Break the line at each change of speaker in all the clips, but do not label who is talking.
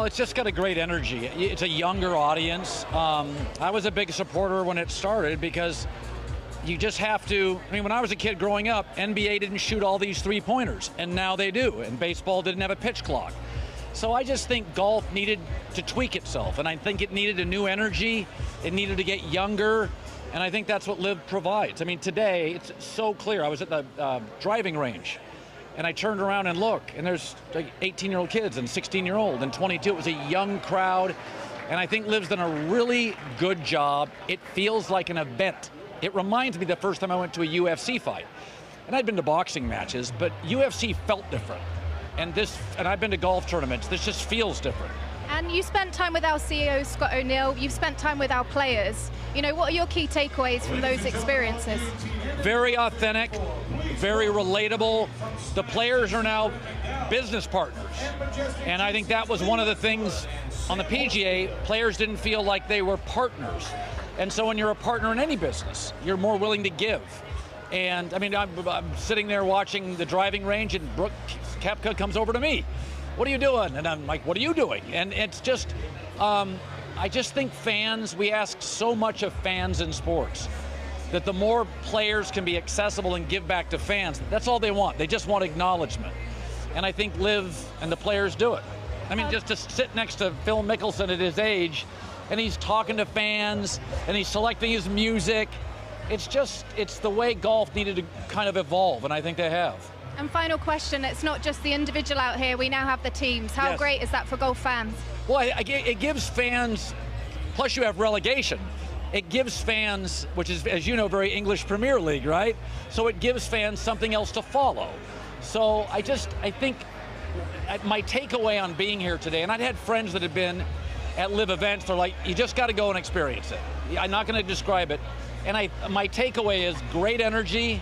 Well, it's just got a great energy. It's a younger audience. I was a big supporter when it started because you just have to, I mean, when I was a kid growing up, NBA didn't shoot all these three-pointers, and now they do, and baseball didn't have a pitch clock. So I just think golf needed to tweak itself, and I think it needed a new energy, it needed to get younger, and I think that's what LIV provides. I mean, today, it's so clear. I was at the driving range, and I turned around and looked, and there's like 18-year-old kids and 16-year-old and 22. It was a young crowd, and I think LIV's done a really good job. It feels like an event. It reminds me the first time I went to a UFC fight. And I'd been to boxing matches, but UFC felt different. And I've been to golf tournaments. This just feels different.
And you spent time with our CEO, Scott O'Neill. You've spent time with our players. You know, what are your key takeaways from those experiences?
Very authentic, very relatable. The players are now business partners. And I think that was one of the things on the PGA, players didn't feel like they were partners. And so when you're a partner in any business, you're more willing to give. And I mean, I'm sitting there watching the driving range, and Brooke Koepka comes over to me. What are you doing? And I'm like, what are you doing? And it's just, I just think fans, we ask so much of fans in sports, that the more players can be accessible and give back to fans, that's all they want. They just want acknowledgement. And I think LIV and the players do it. I mean, just to sit next to Phil Mickelson at his age, and he's talking to fans, and he's selecting his music. It's the way golf needed to kind of evolve, and I think they have.
And final question, it's not just the individual out here, we now have the teams. How great is that for golf fans?
Well, it gives fans, plus you have relegation, it gives fans, which is, as you know, very English Premier League, right? So it gives fans something else to follow. So I think my takeaway on being here today, and I'd had friends that had been at LIV events, they're like, you just got to go and experience it. I'm not going to describe it. And my takeaway is great energy.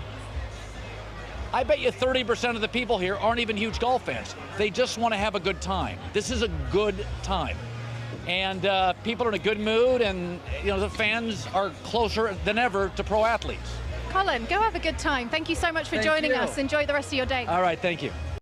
I bet you 30% of the people here aren't even huge golf fans. They just want to have a good time. This is a good time. And people are in a good mood, and you know the fans are closer than ever to pro athletes.
Colin, go have a good time. Thank you so much for joining us. Enjoy the rest of your day.
All right, thank you.